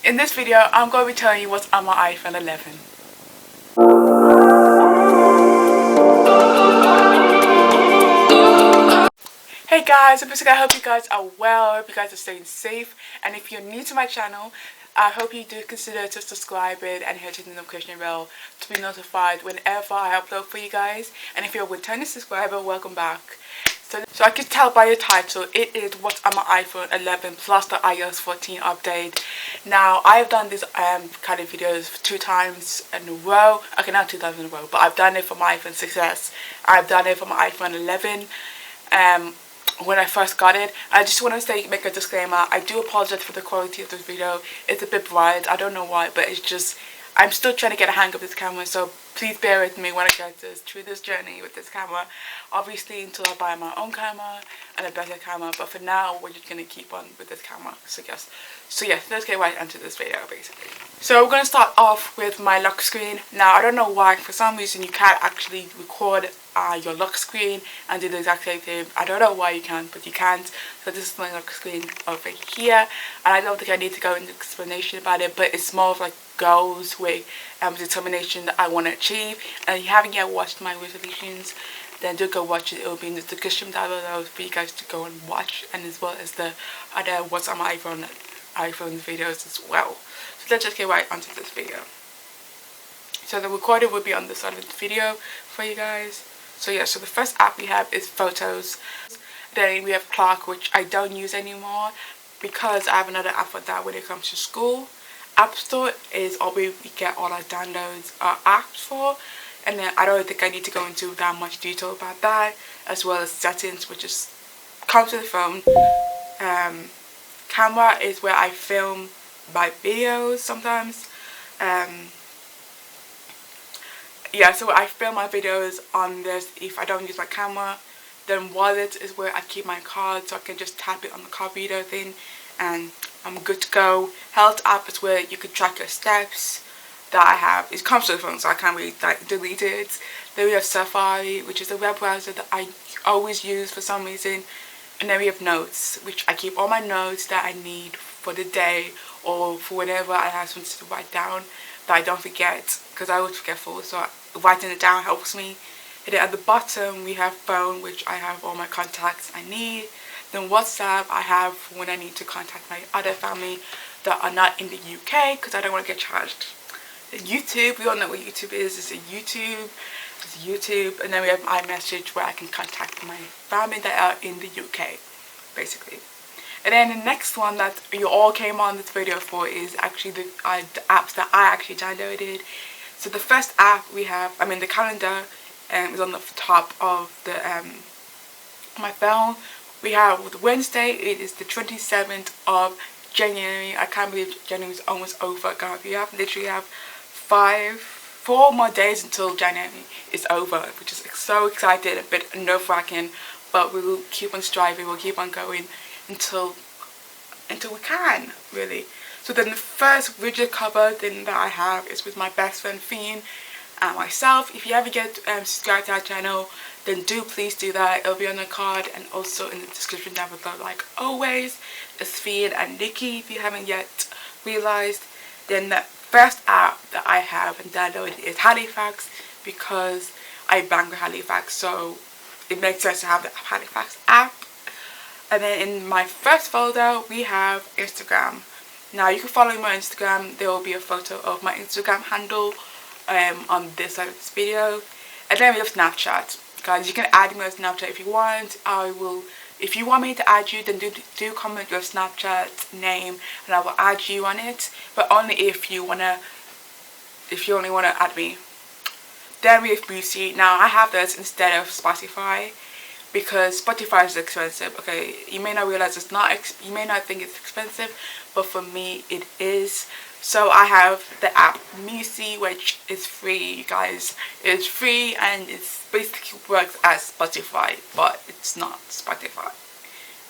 In this video, I'm going to be telling you what's on my iPhone 11. Hey guys, I hope you guys are well, I hope you guys are staying safe, and if you're new to my channel, I hope you do consider to subscribe it and hit the notification bell to be notified whenever I upload for you guys. And if you're a returning subscriber, welcome back. So I can tell by the title, it is what's on my iPhone 11 plus the iOS 14 update. Now, I've done this kind of videos 2 times in a row. Okay, not 2 times in a row, but I've done it for my iPhone 6s. I've done it for my iPhone 11. When I first got it. I just want to make a disclaimer. I do apologize for the quality of this video. It's a bit bright. I don't know why, but it's just, I'm still trying to get a hang of this camera, so please bear with me when I get through this journey with this camera. Obviously, until I buy my own camera and a better camera, but for now, we're just going to keep on with this camera, so yes, let's get right into this video, basically. So we're going to start off with my lock screen. Now, I don't know why, for some reason, you can't actually record your lock screen and do the exact same thing. I don't know why you can, but you can't. So this is my lock screen over here, and I don't think I need to go into explanation about it, but it's more of like goals with determination that I want to achieve. And if you haven't yet watched my resolutions, then do go watch it. It will be in the description down below for you guys to go and watch, and as well as the other what's on my iPhone videos as well. So let's just get right onto this video. So the recorder will be on the side of the video for you guys. So yeah, so the first app we have is Photos. Then we have Clock, which I don't use anymore because I have another app for that when it comes to school. App Store is all we get all our downloads apps for, and then I don't think I need to go into that much detail about that, as well as settings, which is comes to the phone. Camera is where I film my videos sometimes. Yeah, so I film my videos on this if I don't use my camera. Then Wallet is where I keep my card, so I can just tap it on the card reader thing and I'm good to go. Health app is where you can track your steps that I have. It comes to the phone, so I can't really delete it. Then we have Safari, which is a web browser that I always use for some reason. And then we have Notes, which I keep all my notes that I need for the day or for whenever I have something to write down that I don't forget, because I always forgetful, so writing it down helps me. And then at the bottom we have Phone, which I have all my contacts I need. Then WhatsApp I have when I need to contact my other family that are not in the UK, because I don't want to get charged. Then YouTube, we all know what YouTube is. It's YouTube, and then we have iMessage where I can contact my family that are in the UK, basically. And then the next one that you all came on this video for is actually the apps that I actually downloaded. So the first app we have, the calendar is on the top of the my phone. We have Wednesday, it is the 27th of January. I can't believe January is almost over, guys. We literally have 4 more days until January is over, which is so exciting, a bit nerve-wracking, but we will keep on striving, we'll keep on going until we can, really. So then the first widget cover thing that I have is with my best friend Fiend and myself. If you ever get subscribed to our channel, then please do that. It'll be on the card and also in the description down below, like always. It's Fiend and Nikki, if you haven't yet realized. Then the first app that I have and downloaded is Halifax, because I bang with Halifax, so it makes sense to have the Halifax app. And then in my first folder we have Instagram. Now you can follow me on Instagram. There will be a photo of my Instagram handle on this side of this video. And then we have Snapchat. Guys, you can add me on Snapchat if you want. If you want me to add you, then do comment your Snapchat name and I will add you on it. But only if you only wanna add me. Then we have Boosie. Now I have this instead of Spotify, because Spotify is expensive. Okay, you may not realize it's not. You may not think it's expensive, but for me it is. So I have the app Boosie, which is free, you guys. It's free and it's basically works as Spotify, but it's not Spotify.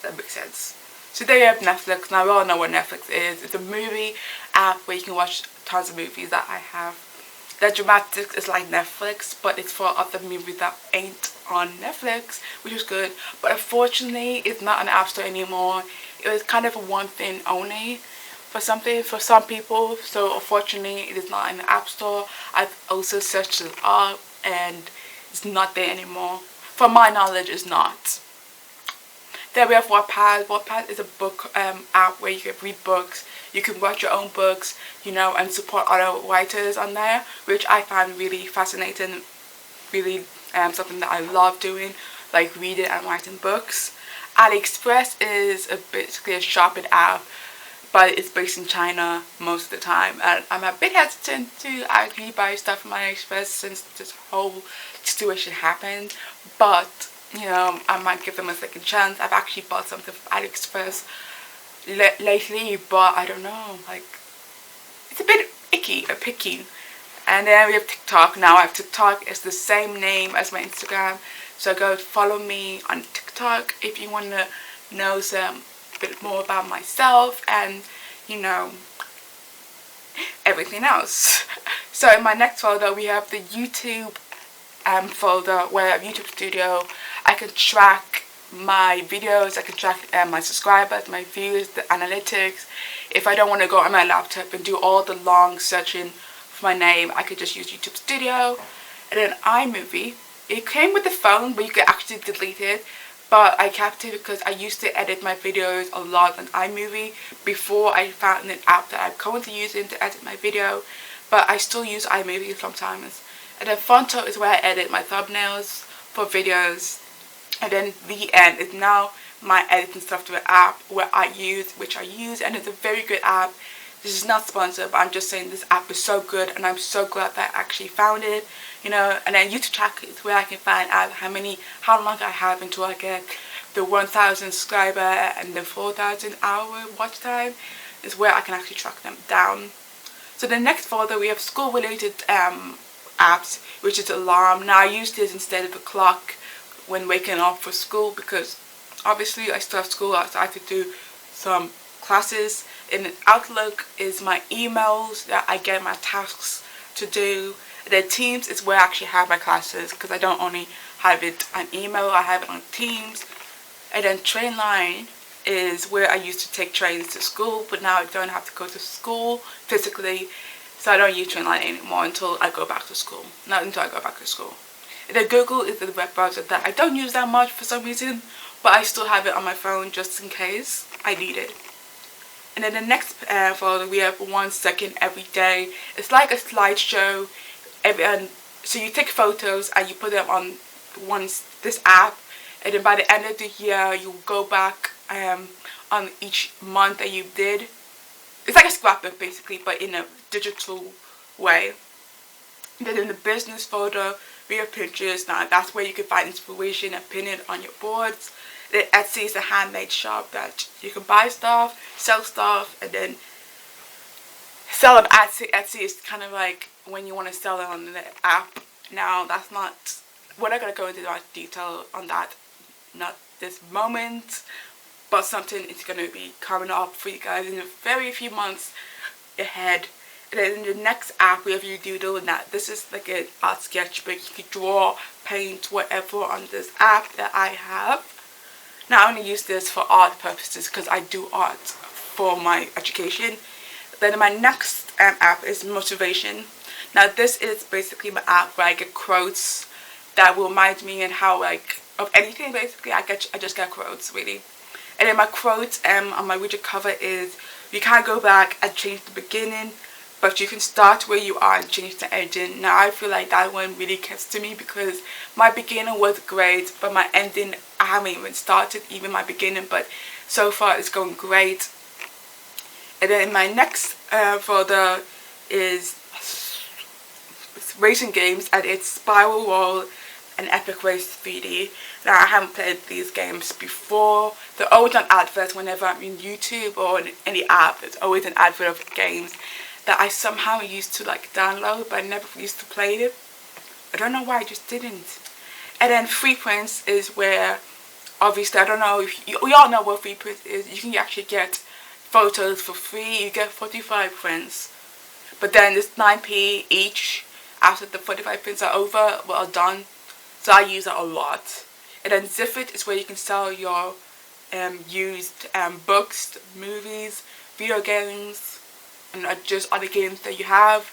That makes sense. So there you have Netflix. Now we all know what Netflix is. It's a movie app where you can watch tons of movies that I have. The Dramatics is like Netflix, but it's for other movies that ain't on Netflix, which is good. But unfortunately, it's not an app store anymore. It was kind of a one thing only. for some people. So unfortunately, it is not in the App Store. I've also searched it up, and it's not there anymore. From my knowledge, it's not. Then we have Wattpad. Wattpad is a book app where you can read books. You can write your own books, and support other writers on there, which I find really fascinating, really something that I love doing, like reading and writing books. AliExpress is basically a shopping app, but it's based in China most of the time, and I'm a bit hesitant to actually buy stuff from AliExpress since this whole situation happened, but I might give them a second chance. I've actually bought something from AliExpress lately, but I don't know, like, it's a bit picky. And then we have TikTok. Now I have TikTok. It's the same name as my Instagram, so go follow me on TikTok if you want to know some bit more about myself and everything else. So in my next folder we have the YouTube folder where I have YouTube Studio. I can track my videos, I can track my subscribers, my views, the analytics. If I don't want to go on my laptop and do all the long searching for my name, I could just use YouTube Studio. And then iMovie, it came with the phone, but you could actually delete it, but I kept it because I used to edit my videos a lot on iMovie before I found an app that I'm currently using to edit my video, but I still use iMovie sometimes. And then Fonto is where I edit my thumbnails for videos. And then VN is now my editing software app which I use, and it's a very good app. This is not sponsored, but I'm just saying this app is so good, and I'm so glad that I actually found it. And then YouTube Track is where I can find out how long I have until I get the 1,000 subscriber and the 4,000 hour watch time. Is where I can actually track them down. So the next folder we have school related apps, which is Alarm. Now I use this instead of a clock when waking up for school, because obviously I still have school, so I have to do some classes. And Outlook is my emails that I get my tasks to do. And then Teams is where I actually have my classes, because I don't only have it on email, I have it on Teams. And then Trainline is where I used to take trains to school, but now I don't have to go to school physically, so I don't use Trainline anymore until I go back to school. Not until I go back to school. And then Google is the web browser that I don't use that much for some reason, but I still have it on my phone just in case I need it. And then the next folder we have 1 second every day. It's like a slideshow. So you take photos and you put them on this app, and then by the end of the year you go back on each month that you did. It's like a scrapbook basically, but in a digital way. And then in the business folder we have pictures. Now that's where you can find inspiration and pin it on your boards. Then Etsy is a handmade shop that you can buy stuff, sell stuff, and then sell on Etsy. Etsy is kind of like when you want to sell it on the app. Now that's not, we're not going to go into much detail on that, not this moment, but something is going to be coming up for you guys in a very few months ahead. And then in the next app we have Doodle, and this is like an art sketchbook. You can draw, paint, whatever on this app that I have. Now I only use this for art purposes because I do art for my education. Then my next app is Motivation. Now this is basically my app where I get quotes that will remind me and how, like, of anything basically. I just get quotes really. And then my quote on my widget cover is, you can't go back and change the beginning, but you can start where you are and change the ending. Now I feel like that one really gets to me, because my beginning was great, but my ending, I haven't even started even my beginning, but so far it's going great. And then my next folder is racing games, and it's Spiral World and Epic Race 3D. Now I haven't played these games before. They're always on adverts whenever I'm in YouTube or in any app. There's always an advert of games that I somehow used to like download, but I never used to play it. I don't know why, I just didn't. And then Freeprints is where, obviously, I don't know if we all know what Freeprints is. You can actually get photos for free. You get 45 prints, but then it's 9p each after the 45 prints are over, are done. So I use it a lot. And then Zipit is where you can sell your used books, movies, video games and just other games that you have,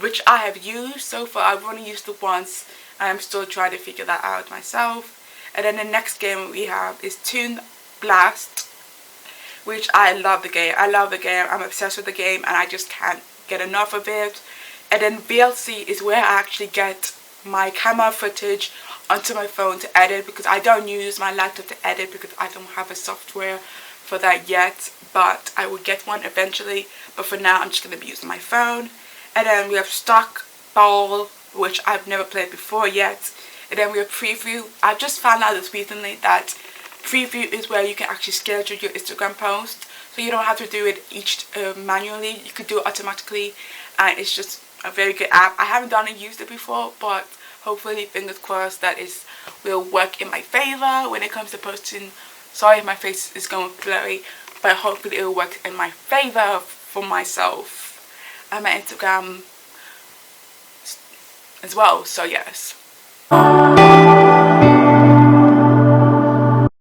which I have used so far. I've only used it once. I'm still trying to figure that out myself. And then the next game we have is Toon Blast, which I love the game. I love the game. I'm obsessed with the game and I just can't get enough of it. And then VLC is where I actually get my camera footage onto my phone to edit, because I don't use my laptop to edit because I don't have a software for that yet, but I will get one eventually. But for now I'm just going to be using my phone. And then we have Stock Ball, which I've never played before yet. And then we have Preview. I've just found out this recently that Preview is where you can actually schedule your Instagram post, so you don't have to do it each manually. You could do it automatically, and it's just a very good app. I haven't done and used it before, but hopefully, fingers crossed, that is will work in my favor when it comes to posting. Sorry if my face is going blurry, but hopefully it will work in my favor for myself and my Instagram as well. So yes.